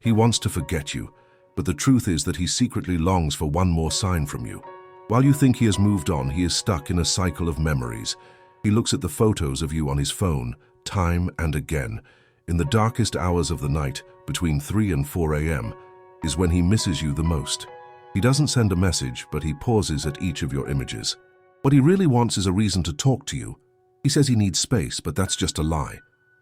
He wants to forget you, but the truth is that he secretly longs for one more sign from you. While you think he has moved on, he is stuck in a cycle of memories. He looks at the photos of you on his phone, time and again. In the darkest hours of the night, between 3 and 4 a.m., is when he misses you the most. He doesn't send a message, but he pauses at each of your images. What he really wants is a reason to talk to you. He says he needs space, but that's just a lie.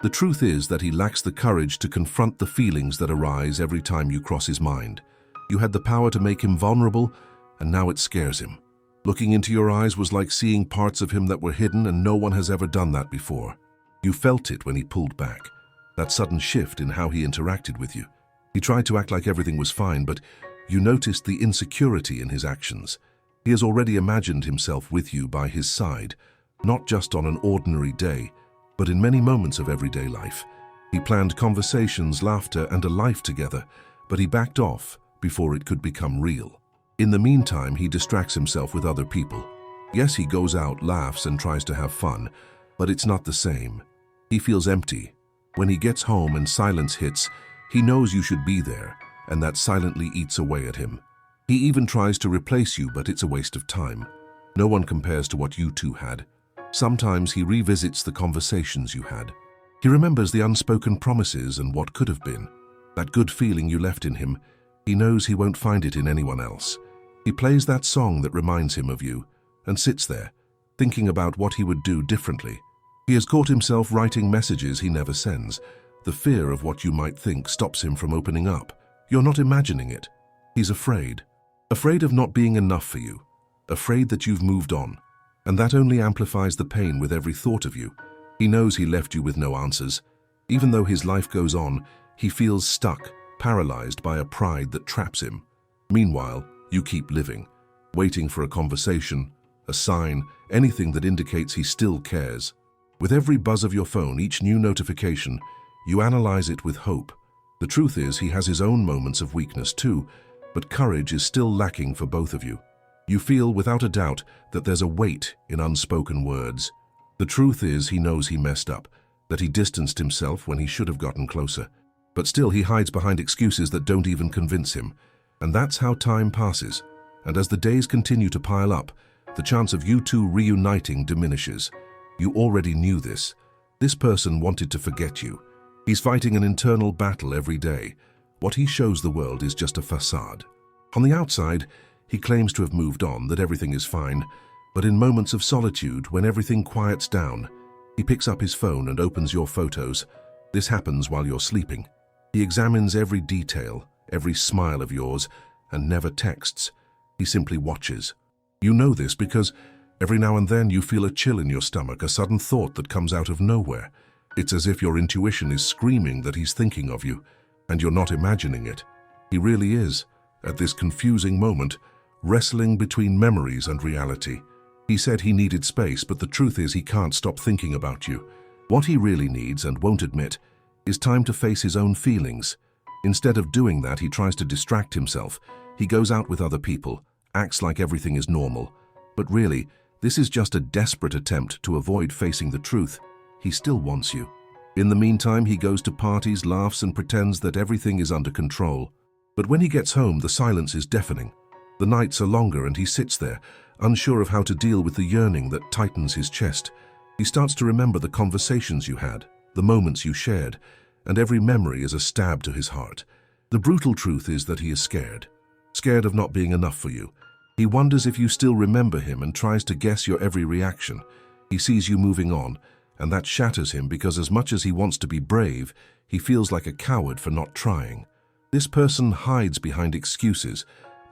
The truth is that he lacks the courage to confront the feelings that arise every time you cross his mind. You had the power to make him vulnerable, and now it scares him. Looking into your eyes was like seeing parts of him that were hidden, and no one has ever done that before. You felt it when he pulled back, that sudden shift in how he interacted with you. He tried to act like everything was fine, but you noticed the insecurity in his actions. He has already imagined himself with you by his side, not just on an ordinary day, but in many moments of everyday life. He planned conversations, laughter, and a life together, but he backed off before it could become real. In the meantime, he distracts himself with other people. Yes, he goes out, laughs, and tries to have fun, but it's not the same. He feels empty. When he gets home and silence hits, he knows you should be there, and that silently eats away at him. He even tries to replace you, but it's a waste of time. No one compares to what you two had. Sometimes he revisits the conversations you had. He remembers the unspoken promises and what could have been. That good feeling you left in him, he knows he won't find it in anyone else. He plays that song that reminds him of you and sits there, thinking about what he would do differently. He has caught himself writing messages he never sends. The fear of what you might think stops him from opening up. You're not imagining it. He's afraid. Afraid of not being enough for you. Afraid that you've moved on. And that only amplifies the pain with every thought of you. He knows he left you with no answers. Even though his life goes on, he feels stuck, paralyzed by a pride that traps him. Meanwhile, you keep living, waiting for a conversation, a sign, anything that indicates he still cares. With every buzz of your phone, each new notification, you analyze it with hope. The truth is, he has his own moments of weakness too, but courage is still lacking for both of you. You feel, without a doubt, that there's a weight in unspoken words. The truth is, he knows he messed up, that he distanced himself when he should have gotten closer. But still, he hides behind excuses that don't even convince him. And that's how time passes. And as the days continue to pile up, the chance of you two reuniting diminishes. You already knew this. This person wanted to forget you. He's fighting an internal battle every day. What he shows the world is just a facade. On the outside, he claims to have moved on, that everything is fine, but in moments of solitude, when everything quiets down, he picks up his phone and opens your photos. This happens while you're sleeping. He examines every detail, every smile of yours, and never texts. He simply watches. You know this because every now and then you feel a chill in your stomach, a sudden thought that comes out of nowhere. It's as if your intuition is screaming that he's thinking of you, and you're not imagining it. He really is, at this confusing moment, wrestling between memories and reality. He said he needed space, but the truth is he can't stop thinking about you. What he really needs, and won't admit, is time to face his own feelings. Instead of doing that, he tries to distract himself. He goes out with other people, acts like everything is normal. But really, this is just a desperate attempt to avoid facing the truth. He still wants you. In the meantime, he goes to parties, laughs, and pretends that everything is under control. But when he gets home, the silence is deafening. The nights are longer and he sits there, unsure of how to deal with the yearning that tightens his chest. He starts to remember the conversations you had, the moments you shared, and every memory is a stab to his heart. The brutal truth is that he is scared. Scared of not being enough for you. He wonders if you still remember him and tries to guess your every reaction. He sees you moving on, and that shatters him because as much as he wants to be brave, he feels like a coward for not trying. This person hides behind excuses,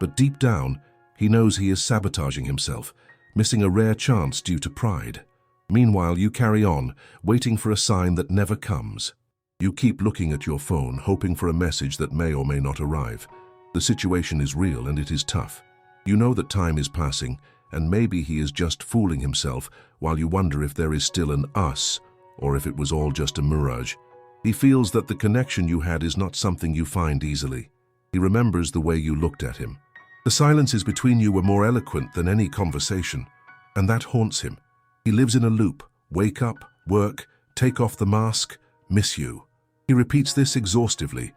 but deep down, he knows he is sabotaging himself, missing a rare chance due to pride. Meanwhile, you carry on, waiting for a sign that never comes. You keep looking at your phone, hoping for a message that may or may not arrive. The situation is real and it is tough. You know that time is passing, and maybe he is just fooling himself while you wonder if there is still an us, or if it was all just a mirage. He feels that the connection you had is not something you find easily. He remembers the way you looked at him. The silences between you were more eloquent than any conversation, and that haunts him. He lives in a loop. Wake up, work, take off the mask, miss you. He repeats this exhaustively.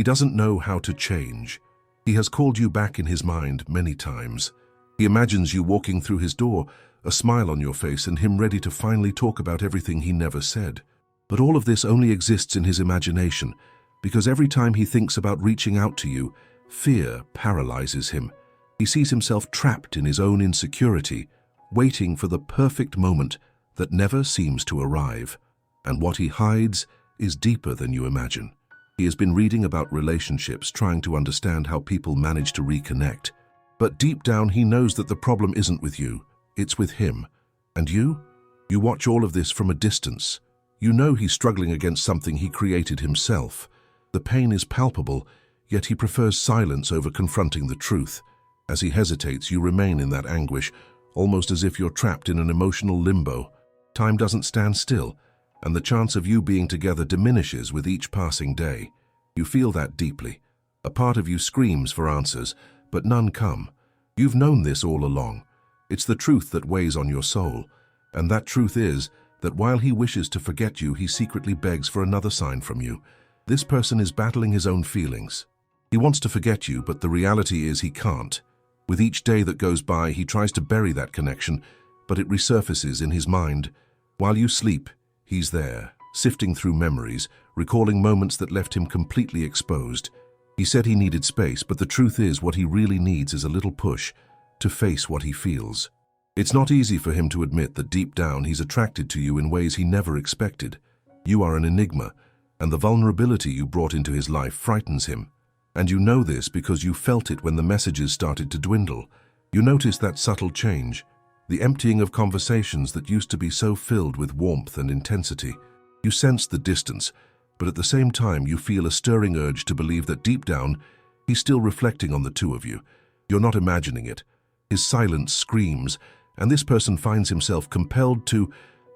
He doesn't know how to change. He has called you back in his mind many times. He imagines you walking through his door, a smile on your face, and him ready to finally talk about everything he never said. But all of this only exists in his imagination, because every time he thinks about reaching out to you, fear paralyzes him. He sees himself trapped in his own insecurity, waiting for the perfect moment that never seems to arrive. And what he hides is deeper than you imagine. He has been reading about relationships, trying to understand how people manage to reconnect. But deep down, he knows that the problem isn't with you, it's with him. And you? You watch all of this from a distance. You know he's struggling against something he created himself. The pain is palpable, yet he prefers silence over confronting the truth. As he hesitates, you remain in that anguish, almost as if you're trapped in an emotional limbo. Time doesn't stand still, and the chance of you being together diminishes with each passing day. You feel that deeply. A part of you screams for answers, but none come. You've known this all along. It's the truth that weighs on your soul, and that truth is that while he wishes to forget you, he secretly begs for another sign from you. This person is battling his own feelings. He wants to forget you, but the reality is he can't. With each day that goes by, he tries to bury that connection, but it resurfaces in his mind. While you sleep, he's there, sifting through memories, recalling moments that left him completely exposed. He said he needed space, but the truth is what he really needs is a little push to face what he feels. It's not easy for him to admit that deep down he's attracted to you in ways he never expected. You are an enigma, and the vulnerability you brought into his life frightens him. And you know this because you felt it when the messages started to dwindle. You noticed that subtle change, the emptying of conversations that used to be so filled with warmth and intensity. You sense the distance, but at the same time you feel a stirring urge to believe that deep down, he's still reflecting on the two of you. You're not imagining it. His silence screams, and this person finds himself compelled to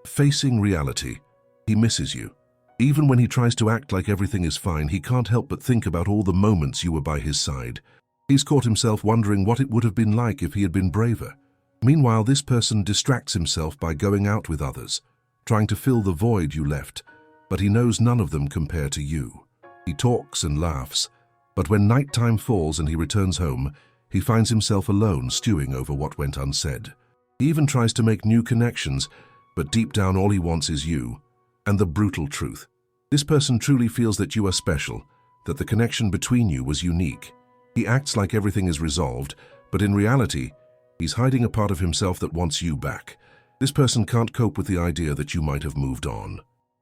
facing reality. He misses you. Even when he tries to act like everything is fine, he can't help but think about all the moments you were by his side. He's caught himself wondering what it would have been like if he had been braver. Meanwhile, this person distracts himself by going out with others, trying to fill the void you left, but he knows none of them compare to you. He talks and laughs, but when nighttime falls and he returns home, he finds himself alone, stewing over what went unsaid. He even tries to make new connections, but deep down all he wants is you. And the brutal truth. This person truly feels that you are special, that the connection between you was unique. He acts like everything is resolved, but in reality, he's hiding a part of himself that wants you back. This person can't cope with the idea that you might have moved on.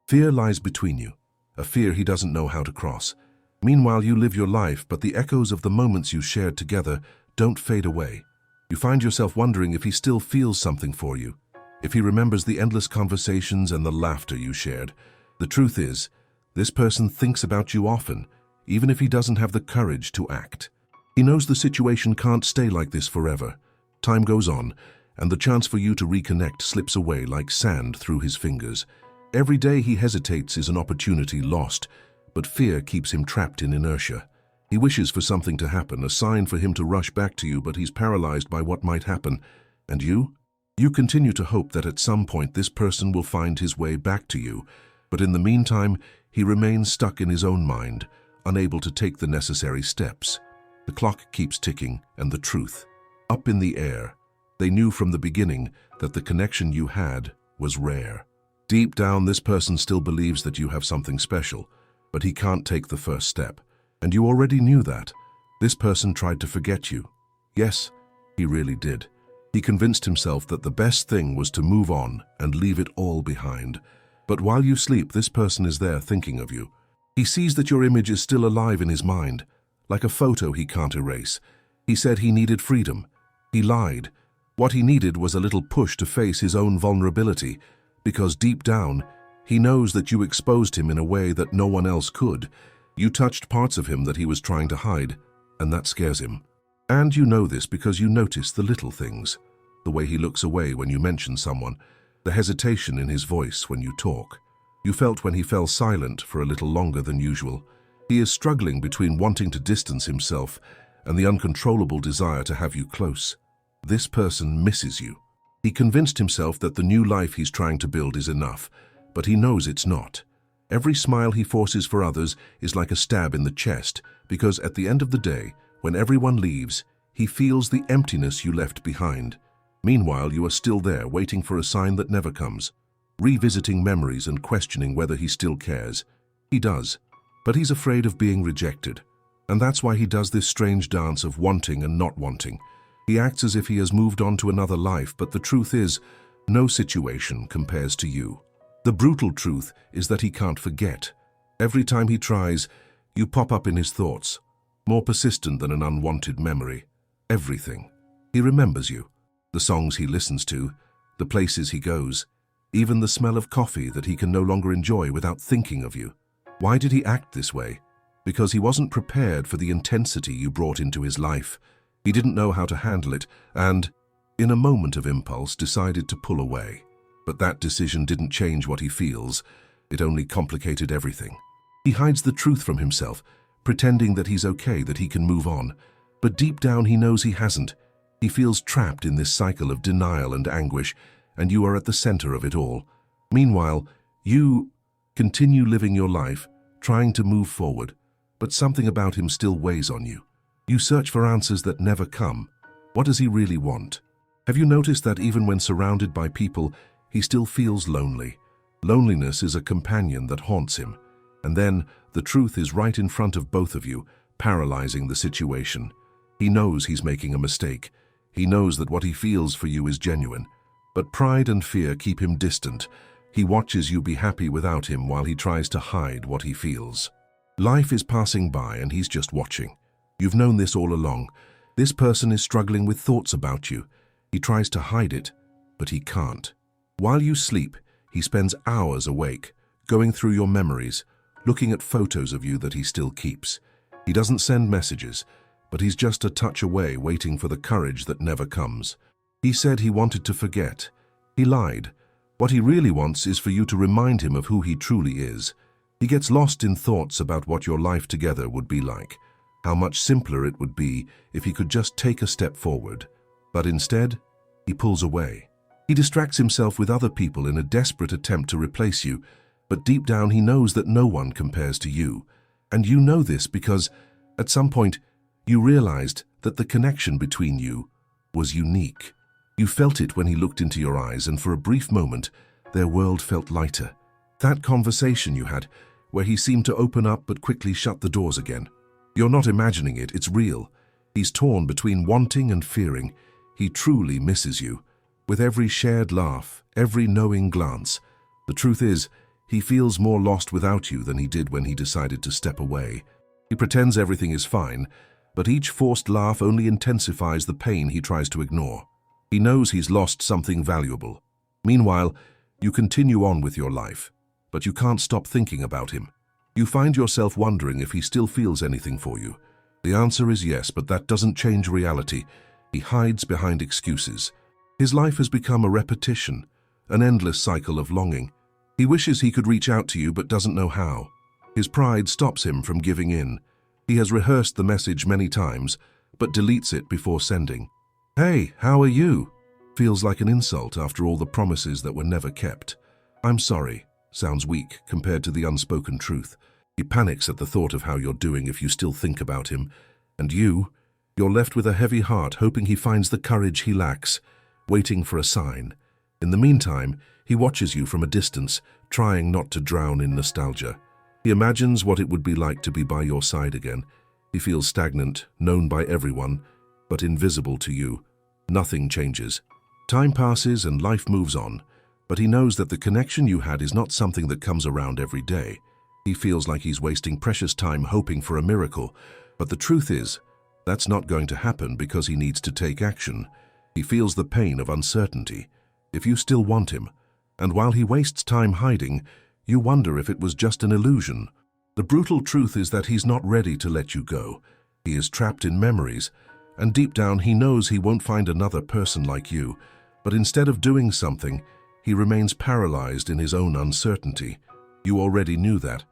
Fear lies between you, a fear he doesn't know how to cross. Meanwhile, you live your life, but the echoes of the moments you shared together don't fade away. You find yourself wondering if he still feels something for you, if he remembers the endless conversations and the laughter you shared. The truth is, this person thinks about you often, even if he doesn't have the courage to act. He knows the situation can't stay like this forever. Time goes on, and the chance for you to reconnect slips away like sand through his fingers. Every day he hesitates is an opportunity lost, but fear keeps him trapped in inertia. He wishes for something to happen, a sign for him to rush back to you, but he's paralyzed by what might happen. And you? You continue to hope that at some point this person will find his way back to you, but in the meantime, he remains stuck in his own mind, unable to take the necessary steps. The clock keeps ticking, and the truth, up in the air. They knew from the beginning that the connection you had was rare. Deep down, this person still believes that you have something special, but he can't take the first step. And you already knew that. This person tried to forget you. Yes, he really did. He convinced himself that the best thing was to move on and leave it all behind. But while you sleep, this person is there thinking of you. He sees that your image is still alive in his mind, like a photo he can't erase. He said he needed freedom. He lied. What he needed was a little push to face his own vulnerability, because deep down, he knows that you exposed him in a way that no one else could. You touched parts of him that he was trying to hide, and that scares him. And you know this because you notice the little things, the way he looks away when you mention someone, the hesitation in his voice when you talk. You felt when he fell silent for a little longer than usual. He is struggling between wanting to distance himself and the uncontrollable desire to have you close. This person misses you. He convinced himself that the new life he's trying to build is enough, but he knows it's not. Every smile he forces for others is like a stab in the chest, because at the end of the day, when everyone leaves, he feels the emptiness you left behind. Meanwhile, you are still there, waiting for a sign that never comes, revisiting memories and questioning whether he still cares. He does, but he's afraid of being rejected. And that's why he does this strange dance of wanting and not wanting. He acts as if he has moved on to another life, but the truth is, no situation compares to you. The brutal truth is that he can't forget. Every time he tries, you pop up in his thoughts, more persistent than an unwanted memory. Everything. He remembers you. The songs he listens to, the places he goes, even the smell of coffee that he can no longer enjoy without thinking of you. Why did he act this way? Because he wasn't prepared for the intensity you brought into his life. He didn't know how to handle it and, in a moment of impulse, decided to pull away. But that decision didn't change what he feels. It only complicated everything. He hides the truth from himself, pretending that he's okay, that he can move on. But deep down he knows he hasn't. He feels trapped in this cycle of denial and anguish, and you are at the center of it all. Meanwhile, you continue living your life, trying to move forward, but something about him still weighs on you. You search for answers that never come. What does he really want? Have you noticed that even when surrounded by people, he still feels lonely? Loneliness is a companion that haunts him. And then, the truth is right in front of both of you, paralyzing the situation. He knows he's making a mistake. He knows that what he feels for you is genuine. But pride and fear keep him distant. He watches you be happy without him while he tries to hide what he feels. Life is passing by and he's just watching. You've known this all along. This person is struggling with thoughts about you. He tries to hide it, but he can't. While you sleep, he spends hours awake, going through your memories, looking at photos of you that he still keeps. He doesn't send messages, but he's just a touch away, waiting for the courage that never comes. He said he wanted to forget. He lied. What he really wants is for you to remind him of who he truly is. He gets lost in thoughts about what your life together would be like, how much simpler it would be if he could just take a step forward. But instead, he pulls away. He distracts himself with other people in a desperate attempt to replace you, but deep down he knows that no one compares to you. And you know this because, at some point, you realized that the connection between you was unique. You felt it when he looked into your eyes, and for a brief moment, their world felt lighter. That conversation you had, where he seemed to open up but quickly shut the doors again. You're not imagining it, it's real. He's torn between wanting and fearing. He truly misses you. With every shared laugh, every knowing glance. The truth is, he feels more lost without you than he did when he decided to step away. He pretends everything is fine, but each forced laugh only intensifies the pain he tries to ignore. He knows he's lost something valuable. Meanwhile, you continue on with your life, but you can't stop thinking about him. You find yourself wondering if he still feels anything for you. The answer is yes, but that doesn't change reality. He hides behind excuses. His life has become a repetition, an endless cycle of longing. He wishes he could reach out to you but doesn't know how. His pride stops him from giving in. He has rehearsed the message many times, but deletes it before sending. "Hey, how are you?" feels like an insult after all the promises that were never kept. "I'm sorry" sounds weak compared to the unspoken truth. He panics at the thought of how you're doing if you still think about him. And you're left with a heavy heart, hoping he finds the courage he lacks, waiting for a sign. In the meantime, he watches you from a distance, trying not to drown in nostalgia. He imagines what it would be like to be by your side again. He feels stagnant, known by everyone, but invisible to you. Nothing changes. Time passes and life moves on, but he knows that the connection you had is not something that comes around every day. He feels like he's wasting precious time hoping for a miracle, but the truth is, that's not going to happen because he needs to take action. He feels the pain of uncertainty. If you still want him, and while he wastes time hiding, you wonder if it was just an illusion. The brutal truth is that he's not ready to let you go. He is trapped in memories, and deep down he knows he won't find another person like you. But instead of doing something, he remains paralyzed in his own uncertainty. You already knew that,